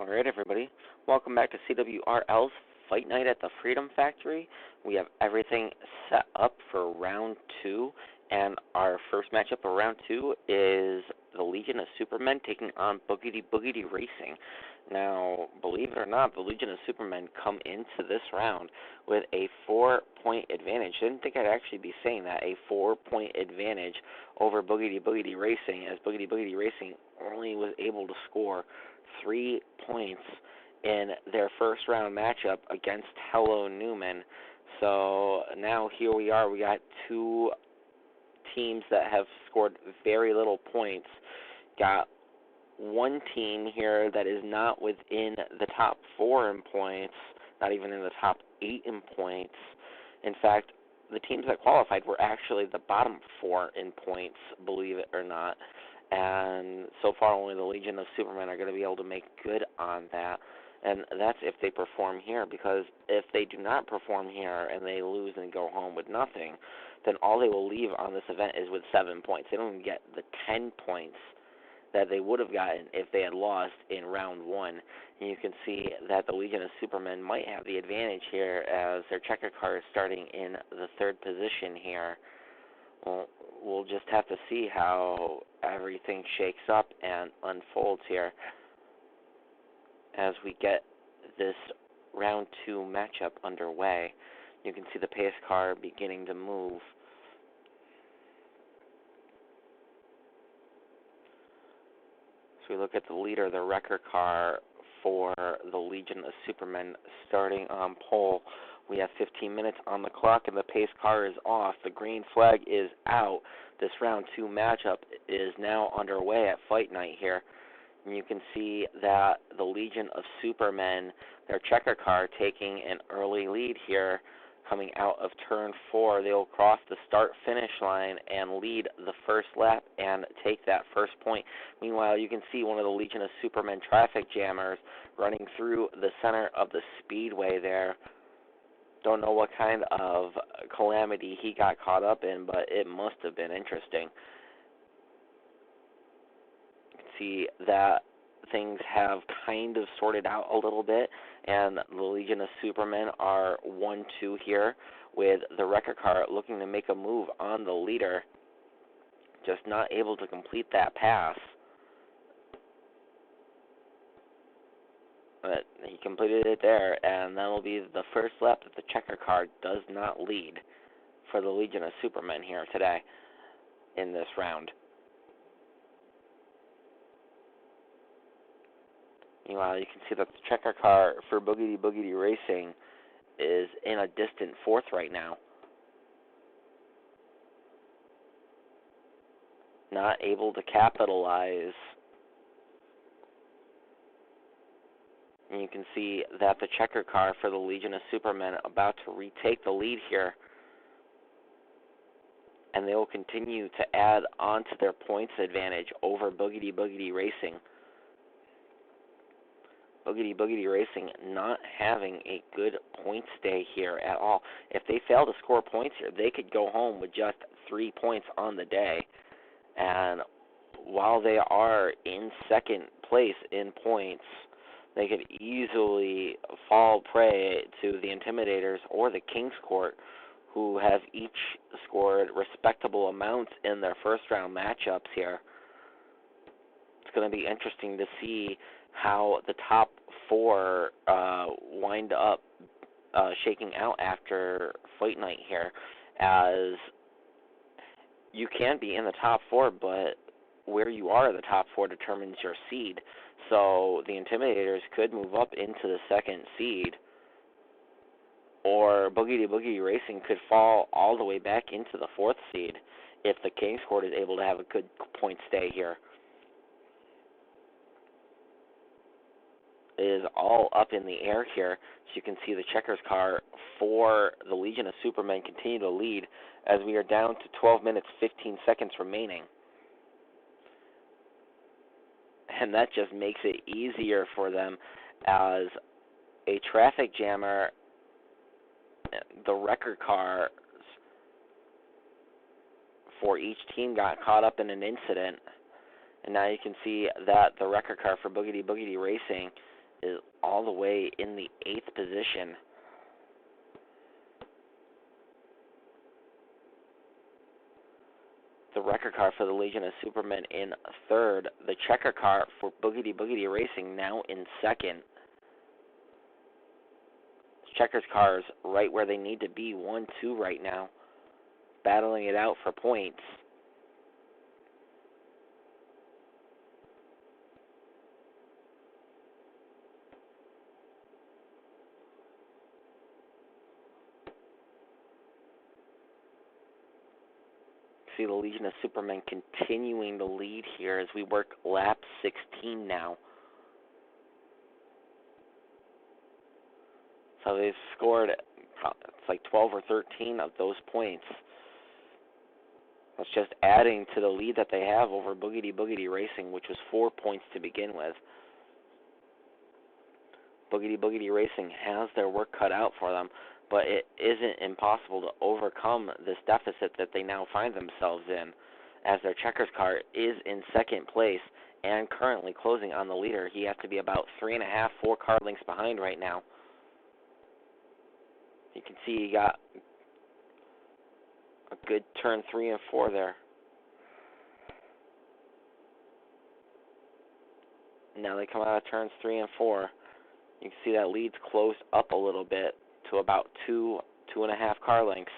Alright everybody, welcome back to CWRL's Fight Night at the Freedom Factory. We have everything set up for round 2, and our first matchup of round 2 is the Legion of Supermen taking on Boogity Boogity Racing. Now, believe it or not, the Legion of Supermen come into this round with a 4-point advantage. Didn't think I'd actually be saying that, a 4-point advantage over Boogity Boogity Racing, as Boogity Boogity Racing only was able to score 3 points in their first round matchup against Hello Newman. So now here we are. We got two teams that have scored very little points. Got one team here that is not within the top 4 in points, not even in the top 8 in points. In fact, the teams that qualified were actually the bottom 4 in points, believe it or not. And so far only the Legion of Supermen are going to be able to make good on that. And that's if they perform here, because if they do not perform here and they lose and go home with nothing, then all they will leave on this event is with 7 points. They don't even get the 10 points that they would have gotten if they had lost in round 1. And you can see that the Legion of Supermen might have the advantage here, as their checker car is starting in the 3rd position here. Well, we'll just have to see how everything shakes up and unfolds here as we get this round 2 matchup underway. You can see the pace car beginning to move. So we look at the leader, the wrecker car for the Legion of Supermen starting on pole. We have 15 minutes on the clock, and the pace car is off. The green flag is out. This round 2 matchup is now underway at Fight Night here. And you can see that the Legion of Supermen, their checker car, taking an early lead here. Coming out of turn 4, they'll cross the start-finish line and lead the first lap and take that first point. Meanwhile, you can see one of the Legion of Supermen traffic jammers running through the center of the speedway there. Don't know what kind of calamity he got caught up in, but it must have been interesting. You can see that things have kind of sorted out a little bit, and the Legion of Supermen are 1-2 here, with the wrecker car looking to make a move on the leader, just not able to complete that pass. But he completed it there, and that will be the first lap that the checker car does not lead for the Legion of Supermen here today in this round. Meanwhile, you can see that the checker car for Boogity Boogity Racing is in a distant 4th right now. Not able to capitalize. And you can see that the checker car for the Legion of Supermen about to retake the lead here. And they will continue to add on to their points advantage over Boogity Boogity Racing. Boogity Boogity Racing not having a good point stay here at all. If they fail to score points here, they could go home with just 3 points on the day. And while they are in 2nd place in points, they could easily fall prey to the Intimidators or the King's Court, who have each scored respectable amounts in their first round matchups here. It's going to be interesting to see how the top 4 wind up shaking out after Fight Night here, as you can be in the top 4, but where you are in the top 4 determines your seed. So the Intimidators could move up into the 2nd seed, or Boogity Boogity Racing could fall all the way back into the 4th seed if the King's Court is able to have a good point stay here. It is all up in the air here. So you can see the checkers car for the Legion of Supermen continue to lead, as we are down to 12 minutes 15 seconds remaining. And that just makes it easier for them, as a traffic jammer, the wrecker cars for each team got caught up in an incident. And now you can see that the wrecker car for Boogity Boogity Racing is all the way in the 8th position. The wrecker car for the Legion of Supermen in 3rd. The checker car for Boogity Boogity Racing now in 2nd. Checkers cars right where they need to be, 1-2 right now, battling it out for points. See the Legion of Supermen continuing to lead here as we work lap 16 now. So they've scored, it's like 12 or 13 of those points. That's just adding to the lead that they have over Boogity Boogity Racing, which was 4 points to begin with. Boogity Boogity Racing has their work cut out for them, but it isn't impossible to overcome this deficit that they now find themselves in, as their checkers car is in 2nd place and currently closing on the leader. He has to be about 3.5, 4 car lengths behind right now. You can see he got a good turn 3 and 4 there. Now they come out of turns 3 and 4. You can see that lead's closed up a little bit to about 2.5 car lengths.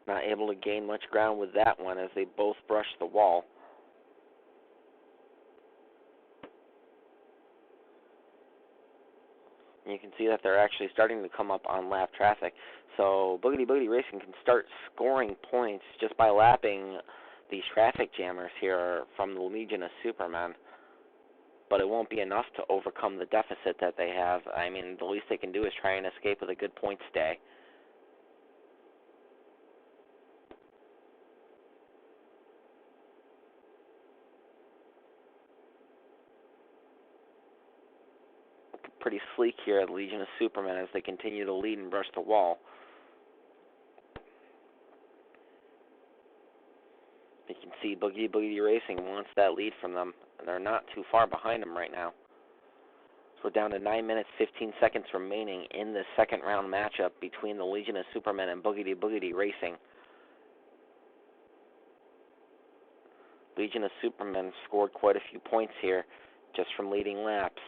Not able to gain much ground with that one as they both brush the wall. And you can see that they're actually starting to come up on lap traffic. So Boogity Boogity Racing can start scoring points just by lapping these traffic jammers here from the Legion of Supermen. But it won't be enough to overcome the deficit that they have. I mean, the least they can do is try and escape with a good point stay. Pretty sleek here at Legion of Supermen as they continue to lead and brush the wall. You can see Boogity Boogity Racing wants that lead from them, and they're not too far behind them right now. So we're down to 9 minutes, 15 seconds remaining in the 2nd round matchup between the Legion of Supermen and Boogity Boogity Racing. Legion of Supermen scored quite a few points here just from leading laps.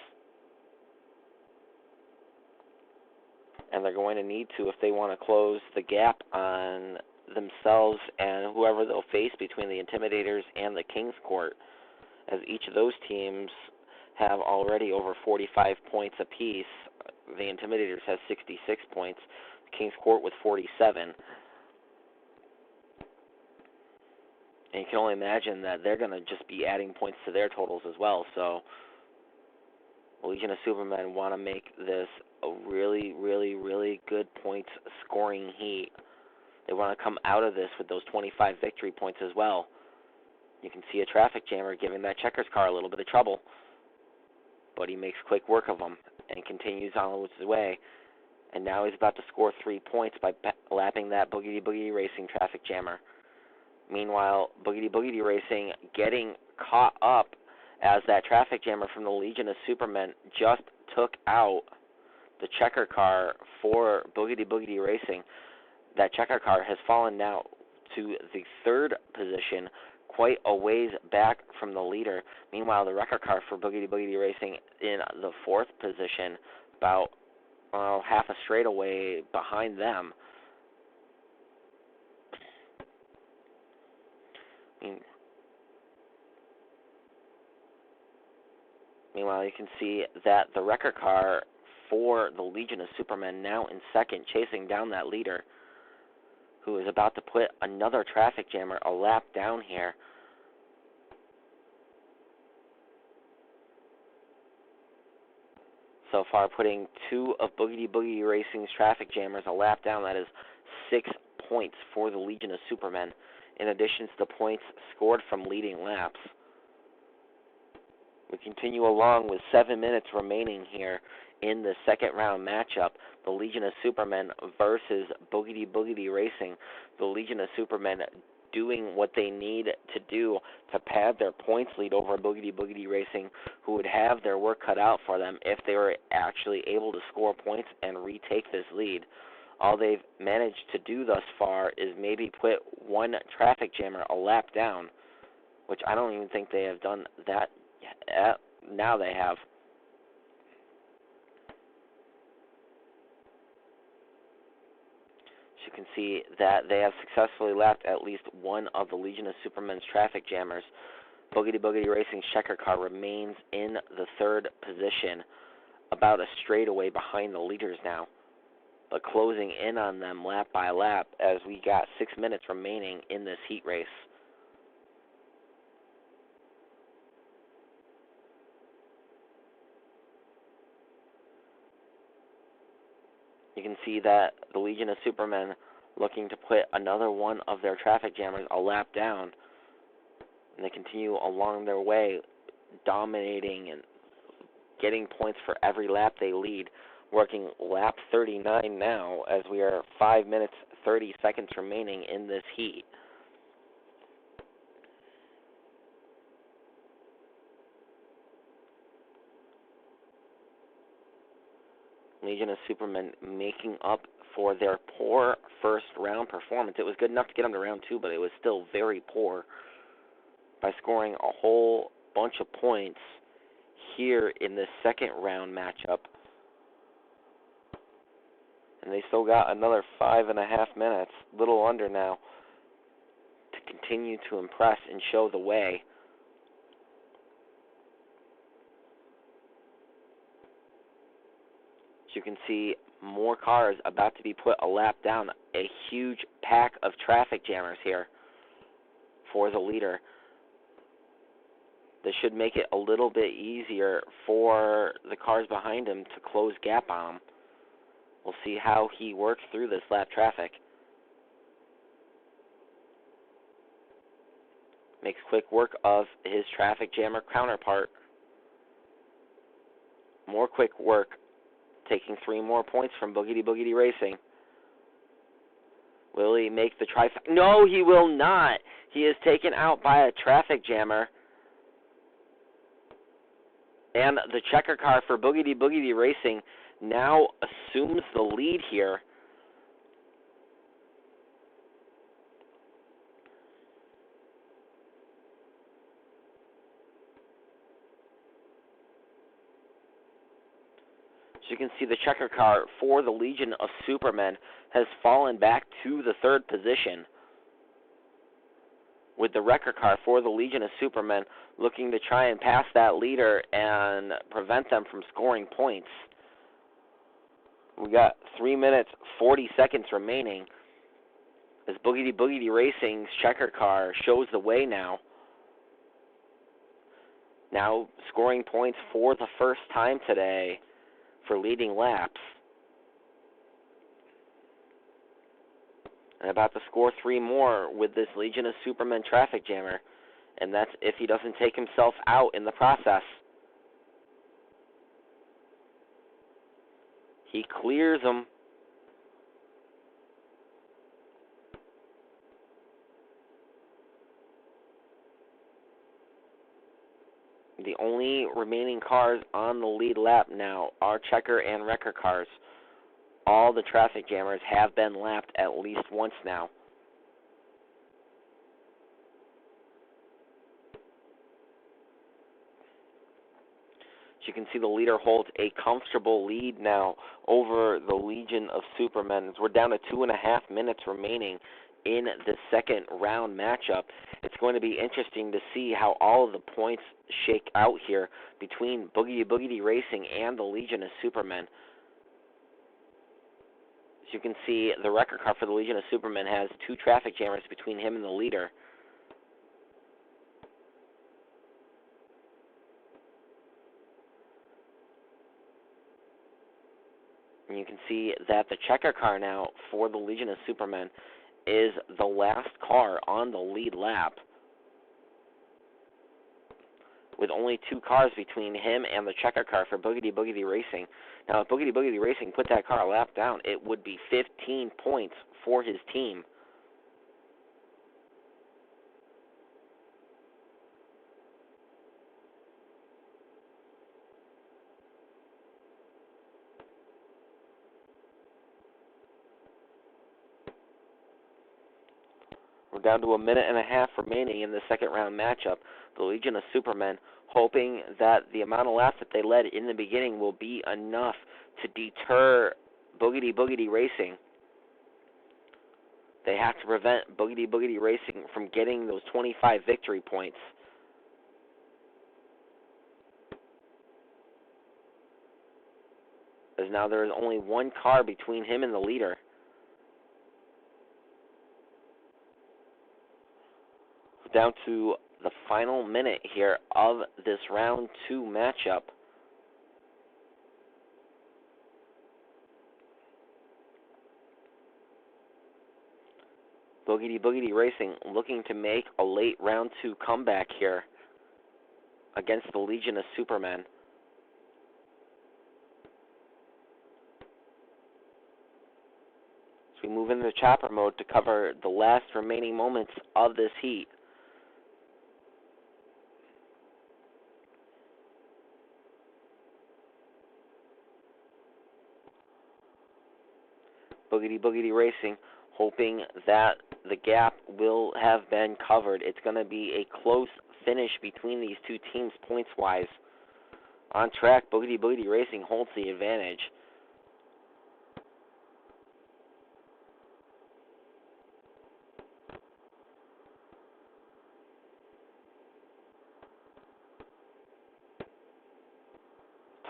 And they're going to need to if they want to close the gap on themselves and whoever they'll face between the Intimidators and the King's Court, as each of those teams have already over 45 points apiece. The Intimidators has 66 points, the King's Court with 47. And you can only imagine that they're going to just be adding points to their totals as well. So the Legion of Supermen want to make this a really, really, really good points scoring heat. They want to come out of this with those 25 victory points as well. You can see a traffic jammer giving that checkers car a little bit of trouble, but he makes quick work of them and continues on his way. And now he's about to score 3 points by lapping that Boogity Boogity Racing traffic jammer. Meanwhile, Boogity Boogity Racing getting caught up as that traffic jammer from the Legion of Supermen just took out the checker car for Boogity Boogity Racing. That checker car has fallen now to the 3rd position, quite a ways back from the leader. Meanwhile, the wrecker car for Boogity Boogity Racing in the 4th position, about half a straightaway behind them. Meanwhile, you can see that the wrecker car for the Legion of Supermen now in 2nd, chasing down that leader, who is about to put another traffic jammer a lap down here. So far, putting 2 of Boogity Boogity Racing's traffic jammers a lap down. That is 6 points for the Legion of Supermen, in addition to the points scored from leading laps. We continue along with 7 minutes remaining here in the 2nd round matchup the Legion of Supermen versus Boogity Boogity Racing. The Legion of Supermen doing what they need to do to pad their points lead over Boogity Boogity Racing, who would have their work cut out for them if they were actually able to score points and retake this lead. All they've managed to do thus far is maybe put one traffic jammer a lap down, which I don't even think they have done that yet. Now they have. As you can see that they have successfully lapped at least one of the Legion of Supermen's traffic jammers. Boogity Boogity Racing's checker car remains in the third position, about a straightaway behind the leaders now, but closing in on them lap by lap as we got 6 minutes remaining in this heat race. You can see that the Legion of Supermen looking to put another one of their traffic jammers a lap down, and they continue along their way, dominating and getting points for every lap they lead, working lap 39 now as we are 5 minutes 30 seconds remaining in this heat. Legion of Supermen making up for their poor first round performance. It was good enough to get them to round 2, but it was still very poor by scoring a whole bunch of points here in the second round matchup. And they still got another 5.5 minutes, little under now, to continue to impress and show the way. As you can see, more cars about to be put a lap down. A huge pack of traffic jammers here for the leader. This should make it a little bit easier for the cars behind him to close gap on him. We'll see how he works through this lap traffic. Makes quick work of his traffic jammer counterpart. More quick work, taking 3 more points from Boogity Boogity Racing. Will he make the trifecta? No, he will not. He is taken out by a traffic jammer. And the checker car for Boogity Boogity Racing now assumes the lead here. As you can see, the checker car for the Legion of Supermen has fallen back to the third position, with the wrecker car for the Legion of Supermen looking to try and pass that leader and prevent them from scoring points. We got 3 minutes, 40 seconds remaining as Boogity Boogity Racing's checker car shows the way now. Now scoring points for the first time today for leading laps. And about to score 3 more with this Legion of Supermen traffic jammer. And that's if he doesn't take himself out in the process. He clears them. The only remaining cars on the lead lap now are checker and wrecker cars. All the traffic jammers have been lapped at least once now. As you can see, the leader holds a comfortable lead now over the Legion of Supermen. We're down to 2.5 minutes remaining in the second round matchup. It's going to be interesting to see how all of the points shake out here between Boogity Boogity Racing and the Legion of Supermen. As you can see, the wrecker car for the Legion of Supermen has 2 traffic jammers between him and the leader. And you can see that the checker car now for the Legion of Supermen is the last car on the lead lap. with only 2 cars between him and the checker car for Boogity Boogity Racing. Now, if Boogity Boogity Racing put that car a lap down, it would be 15 points for his team. We're down to a minute and a half remaining in the second round matchup. The Legion of Supermen hoping that the amount of laps that they led in the beginning will be enough to deter Boogity Boogity Racing. They have to prevent Boogity Boogity Racing from getting those 25 victory points. As now there is only 1 car between him and the leader. Down to the final minute here of this round 2 matchup. Boogity Boogity Racing looking to make a late round 2 comeback here against the Legion of Supermen. As we move into the chopper mode to cover the last remaining moments of this heat. Boogity Boogity Racing hoping that the gap will have been covered. It's going to be a close finish between these two teams points-wise. On track, Boogity Boogity Racing holds the advantage.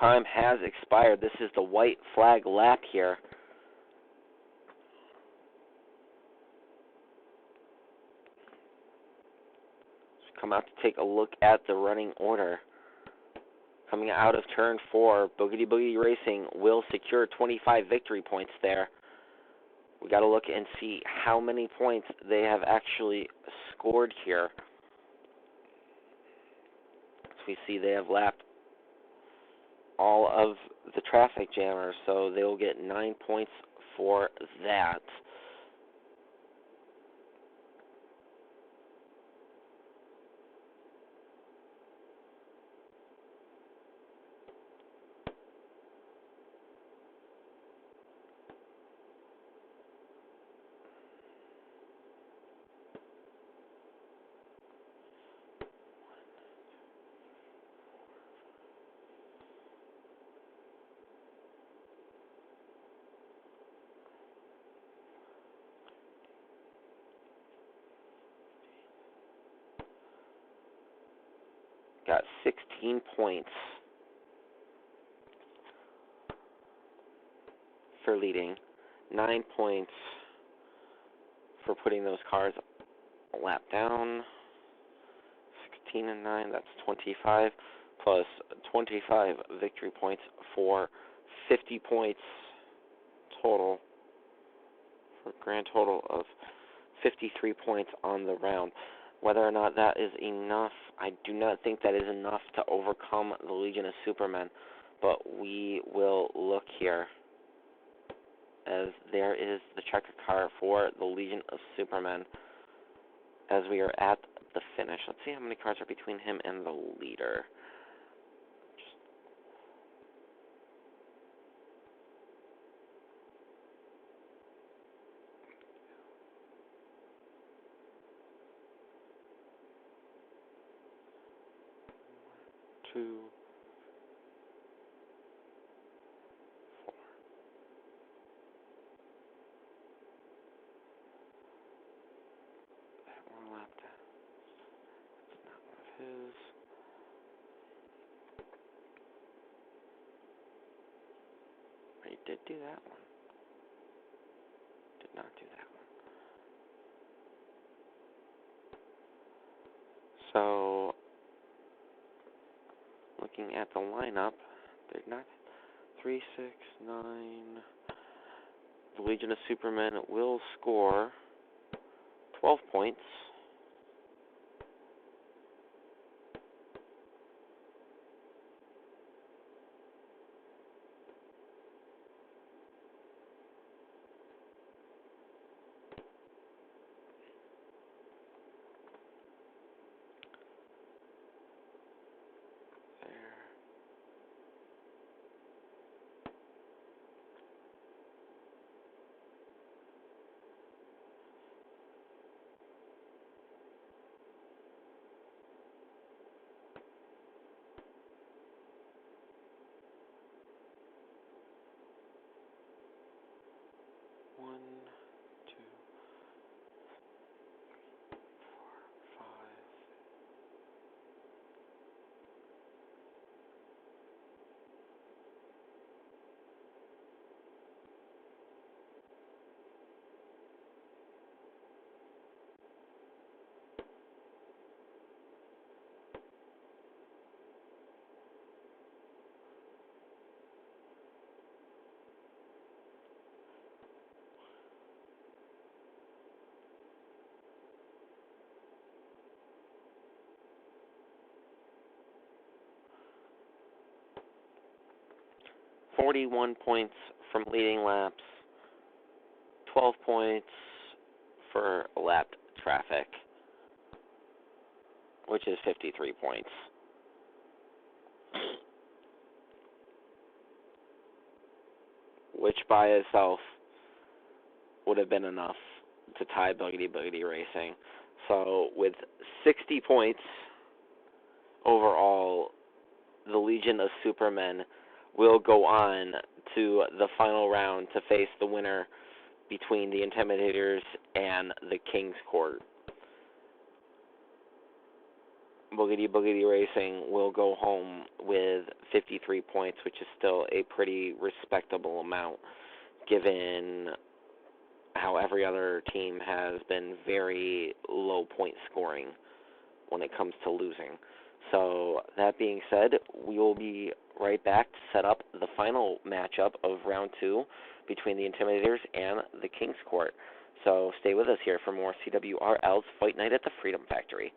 Time has expired. This is the white flag lap here. Come out to take a look at the running order. Coming out of turn 4, Boogity Boogity Racing will secure 25 victory points there. We got to look and see how many points they have actually scored here. As we see, they have lapped all of the traffic jammers, so they will get 9 points for that. Got 16 points for leading, 9 points for putting those cars a lap down. 16 and 9, that's 25, plus 25 victory points for 50 points total, for a grand total of 53 points on the round. Whether or not that is enough, I do not think that is enough to overcome the Legion of Supermen, but we will look here as there is the checker car for the Legion of Supermen as we are at the finish. Let's see how many cars are between him and the leader. Two, 4. That one lap down. That's not one of his. He did do that one. Did not do that one. So, looking at the lineup, they're not 3, 6, 9. The Legion of Supermen will score 12 points. 41 points from leading laps, 12 points for lapped traffic, which is 53 points. Which by itself would have been enough to tie Boogity Boogity Racing. So with 60 points overall, the Legion of Supermen will go on to the final round to face the winner between the Intimidators and the King's Court. Boogity Boogity Racing will go home with 53 points, which is still a pretty respectable amount given how every other team has been very low point scoring when it comes to losing. So that being said, we will be right back to set up the final matchup of round 2 between the Intimidators and the King's Court. So stay with us here for more CWRL's Fight Night at the Freedom Factory.